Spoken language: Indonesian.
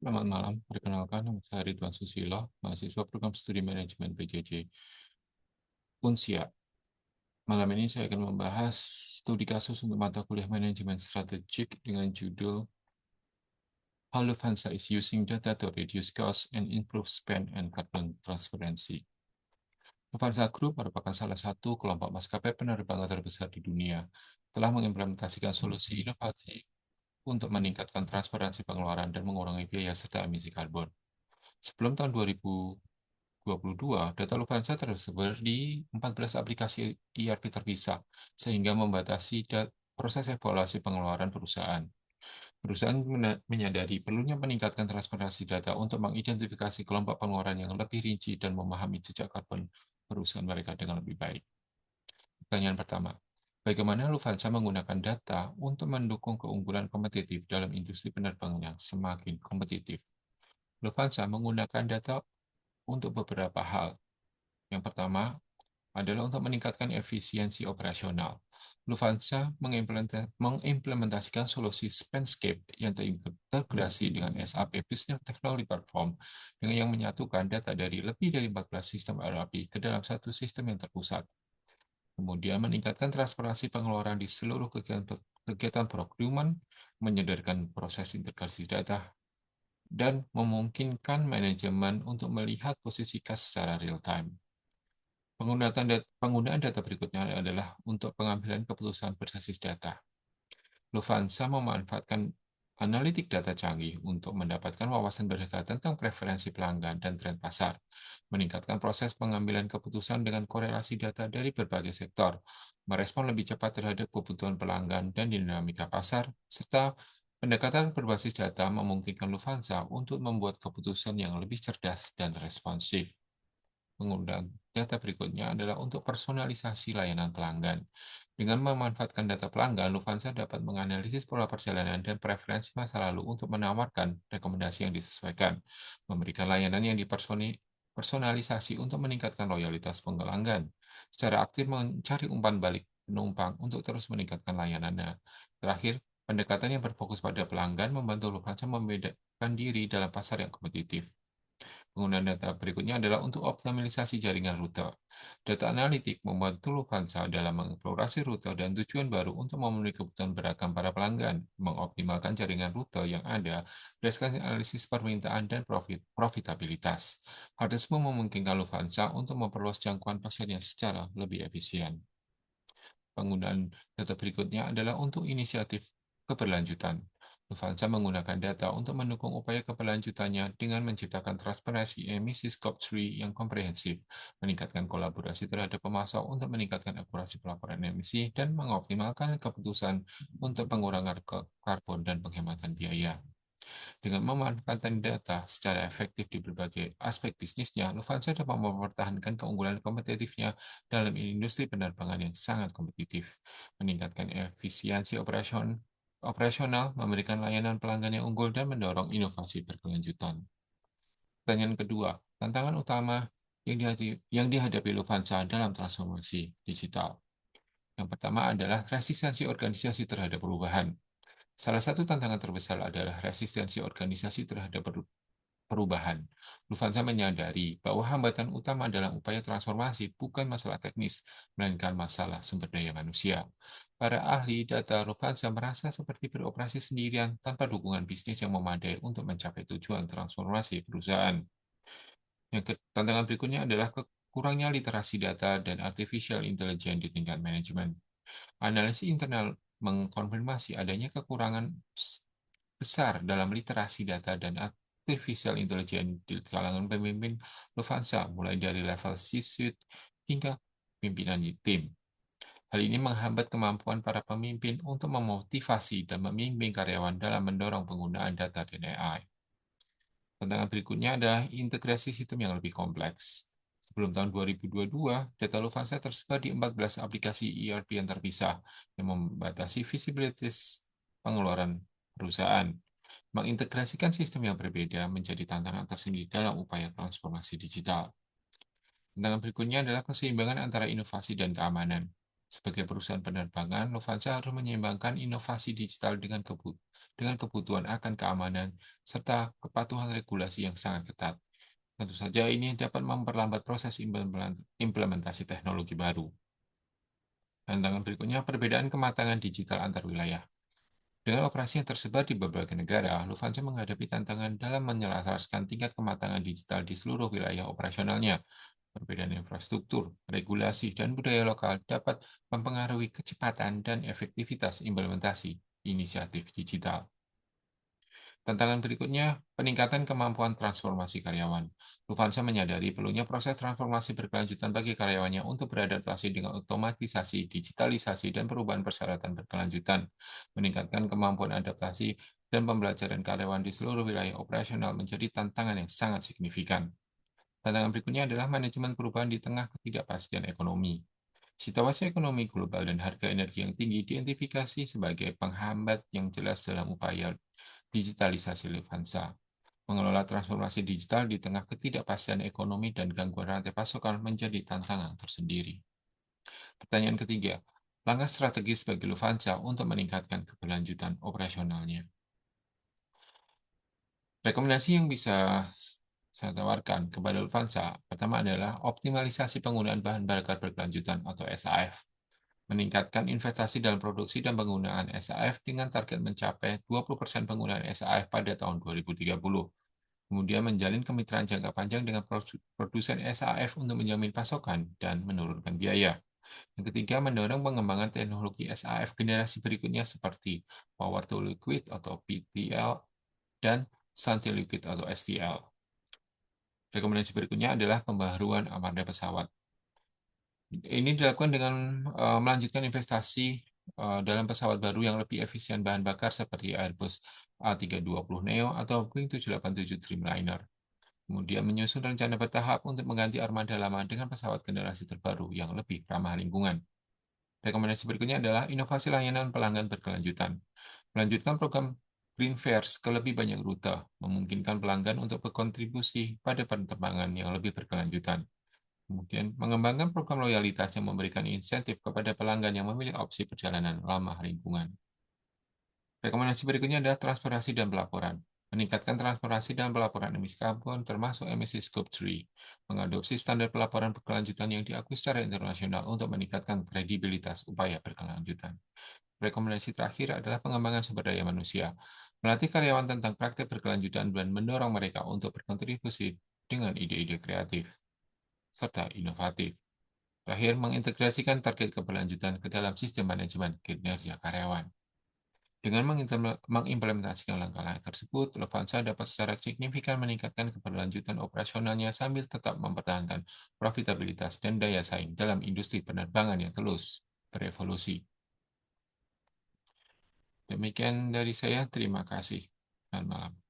Selamat malam, perkenalkan nama saya Ridwan Susilo, mahasiswa program studi manajemen PJJ Unsia. Malam ini saya akan membahas studi kasus untuk mata kuliah manajemen strategik dengan judul How Lufthansa is Using Data to Reduce Cost and Improve Spend and Carbon Transparency. Lufthansa Group merupakan salah satu kelompok maskapai penerbangan terbesar di dunia, telah mengimplementasikan solusi inovasi untuk meningkatkan transparansi pengeluaran dan mengurangi biaya serta emisi karbon. Sebelum tahun 2022, data Lufthansa tersebar di 14 aplikasi ERP terpisah, sehingga membatasi proses evaluasi pengeluaran perusahaan. Perusahaan menyadari perlunya meningkatkan transparansi data untuk mengidentifikasi kelompok pengeluaran yang lebih rinci dan memahami jejak karbon perusahaan mereka dengan lebih baik. Pertanyaan pertama, bagaimana Lufthansa menggunakan data untuk mendukung keunggulan kompetitif dalam industri penerbangan yang semakin kompetitif? Lufthansa menggunakan data untuk beberapa hal. Yang pertama adalah untuk meningkatkan efisiensi operasional. Lufthansa mengimplementasikan solusi Spenscape yang terintegrasi dengan SAP Business Technology Platform dengan yang menyatukan data dari lebih dari 14 sistem ERP ke dalam satu sistem yang terpusat. Kemudian meningkatkan transparansi pengeluaran di seluruh kegiatan procurement, menyederhanakan proses integrasi data, dan memungkinkan manajemen untuk melihat posisi kas secara real-time. Penggunaan data berikutnya adalah untuk pengambilan keputusan berbasis data. Lufthansa memanfaatkan analitik data canggih untuk mendapatkan wawasan berharga tentang preferensi pelanggan dan tren pasar, meningkatkan proses pengambilan keputusan dengan korelasi data dari berbagai sektor, merespon lebih cepat terhadap kebutuhan pelanggan dan dinamika pasar, serta pendekatan berbasis data memungkinkan Lufthansa untuk membuat keputusan yang lebih cerdas dan responsif. Penggunaan data berikutnya adalah untuk personalisasi layanan pelanggan. Dengan memanfaatkan data pelanggan, Lufthansa dapat menganalisis pola perjalanan dan preferensi masa lalu untuk menawarkan rekomendasi yang disesuaikan, memberikan layanan yang dipersonalisasi untuk meningkatkan loyalitas pelanggan, secara aktif mencari umpan balik penumpang untuk terus meningkatkan layanannya. Terakhir, pendekatan yang berfokus pada pelanggan membantu Lufthansa membedakan diri dalam pasar yang kompetitif. Penggunaan data berikutnya adalah untuk optimalisasi jaringan rute. Data analitik membantu Lufthansa dalam mengeksplorasi rute dan tujuan baru untuk memenuhi kebutuhan beragam para pelanggan, mengoptimalkan jaringan rute yang ada berdasarkan analisis permintaan dan profitabilitas. Hal tersebut memungkinkan Lufthansa untuk memperluas jangkauan pasarnya secara lebih efisien. Penggunaan data berikutnya adalah untuk inisiatif keberlanjutan. Lufthansa menggunakan data untuk mendukung upaya keberlanjutannya dengan menciptakan transparansi emisi Scope 3 yang komprehensif, meningkatkan kolaborasi terhadap pemasok untuk meningkatkan akurasi pelaporan emisi, dan mengoptimalkan keputusan untuk pengurangan karbon dan penghematan biaya. Dengan memanfaatkan data secara efektif di berbagai aspek bisnisnya, Lufthansa dapat mempertahankan keunggulan kompetitifnya dalam industri penerbangan yang sangat kompetitif, meningkatkan efisiensi operasional, memberikan layanan pelanggan yang unggul, dan mendorong inovasi berkelanjutan. Pertanyaan kedua, tantangan utama yang dihadapi Lufthansa dalam transformasi digital. Yang pertama adalah resistensi organisasi terhadap perubahan. Salah satu tantangan terbesar adalah resistensi organisasi terhadap perubahan. Lufthansa menyadari bahwa hambatan utama dalam upaya transformasi bukan masalah teknis, melainkan masalah sumber daya manusia. Para ahli data Lufthansa merasa seperti beroperasi sendirian tanpa dukungan bisnis yang memadai untuk mencapai tujuan transformasi perusahaan. Tantangan berikutnya adalah kurangnya literasi data dan artificial intelligence di tingkat manajemen. Analisis internal mengkonfirmasi adanya kekurangan besar dalam literasi data dan artificial intelligence di kalangan pemimpin Lufthansa, mulai dari level C-suite hingga pimpinan tim. Hal ini menghambat kemampuan para pemimpin untuk memotivasi dan membimbing karyawan dalam mendorong penggunaan data dan AI. Tantangan berikutnya adalah integrasi sistem yang lebih kompleks. Sebelum tahun 2022, data Lufthansa tersebar di 14 aplikasi ERP yang terpisah, yang membatasi visibilitas pengeluaran perusahaan. Mengintegrasikan sistem yang berbeda menjadi tantangan tersendiri dalam upaya transformasi digital. Tantangan berikutnya adalah keseimbangan antara inovasi dan keamanan. Sebagai perusahaan penerbangan, Lufthansa harus menyeimbangkan inovasi digital dengan kebutuhan akan keamanan serta kepatuhan regulasi yang sangat ketat. Tentu saja ini dapat memperlambat proses implementasi teknologi baru. Tantangan berikutnya, perbedaan kematangan digital antar wilayah. Dengan operasi yang tersebar di berbagai negara, Lufthansa menghadapi tantangan dalam menyelaraskan tingkat kematangan digital di seluruh wilayah operasionalnya. Perbedaan infrastruktur, regulasi, dan budaya lokal dapat mempengaruhi kecepatan dan efektivitas implementasi inisiatif digital. Tantangan berikutnya, peningkatan kemampuan transformasi karyawan. Lufthansa menyadari perlunya proses transformasi berkelanjutan bagi karyawannya untuk beradaptasi dengan otomatisasi, digitalisasi, dan perubahan persyaratan berkelanjutan. Meningkatkan kemampuan adaptasi dan pembelajaran karyawan di seluruh wilayah operasional menjadi tantangan yang sangat signifikan. Tantangan berikutnya adalah manajemen perubahan di tengah ketidakpastian ekonomi. Situasi ekonomi global dan harga energi yang tinggi diidentifikasi sebagai penghambat yang jelas dalam upaya digitalisasi Lufthansa. Mengelola transformasi digital di tengah ketidakpastian ekonomi dan gangguan rantai pasokan menjadi tantangan tersendiri. Pertanyaan ketiga, langkah strategis bagi Lufthansa untuk meningkatkan keberlanjutan operasionalnya. Rekomendasi yang bisa saya tawarkan kepada Lufthansa, pertama adalah optimalisasi penggunaan bahan bakar berkelanjutan atau SAF. Meningkatkan investasi dalam produksi dan penggunaan SAF dengan target mencapai 20% penggunaan SAF pada tahun 2030. Kemudian menjalin kemitraan jangka panjang dengan produsen SAF untuk menjamin pasokan dan menurunkan biaya. Yang ketiga, mendorong pengembangan teknologi SAF generasi berikutnya seperti Power to Liquid atau PTL dan Sun to Liquid atau STL. Rekomendasi berikutnya adalah pembaharuan armada pesawat. Ini dilakukan dengan melanjutkan investasi dalam pesawat baru yang lebih efisien bahan bakar seperti Airbus A320neo atau Boeing 787 Dreamliner. Kemudian menyusun rencana bertahap untuk mengganti armada lama dengan pesawat generasi terbaru yang lebih ramah lingkungan. Rekomendasi berikutnya adalah inovasi layanan pelanggan berkelanjutan. Melanjutkan program Green Fares ke lebih banyak rute, memungkinkan pelanggan untuk berkontribusi pada penerbangan yang lebih berkelanjutan. Kemudian, mengembangkan program loyalitas yang memberikan insentif kepada pelanggan yang memilih opsi perjalanan ramah lingkungan. Rekomendasi berikutnya adalah transparansi dan pelaporan. Meningkatkan transparansi dan pelaporan emisi karbon termasuk emisi Scope 3. Mengadopsi standar pelaporan berkelanjutan yang diakui secara internasional untuk meningkatkan kredibilitas upaya berkelanjutan. Rekomendasi terakhir adalah pengembangan sumber daya manusia. Melatih karyawan tentang praktik berkelanjutan dan mendorong mereka untuk berkontribusi dengan ide-ide kreatif serta inovatif. Terakhir, mengintegrasikan target keberlanjutan ke dalam sistem manajemen kinerja karyawan. Dengan mengimplementasikan langkah-langkah tersebut, Lufthansa dapat secara signifikan meningkatkan keberlanjutan operasionalnya sambil tetap mempertahankan profitabilitas dan daya saing dalam industri penerbangan yang terus berevolusi. Demikian dari saya, terima kasih. Selamat malam.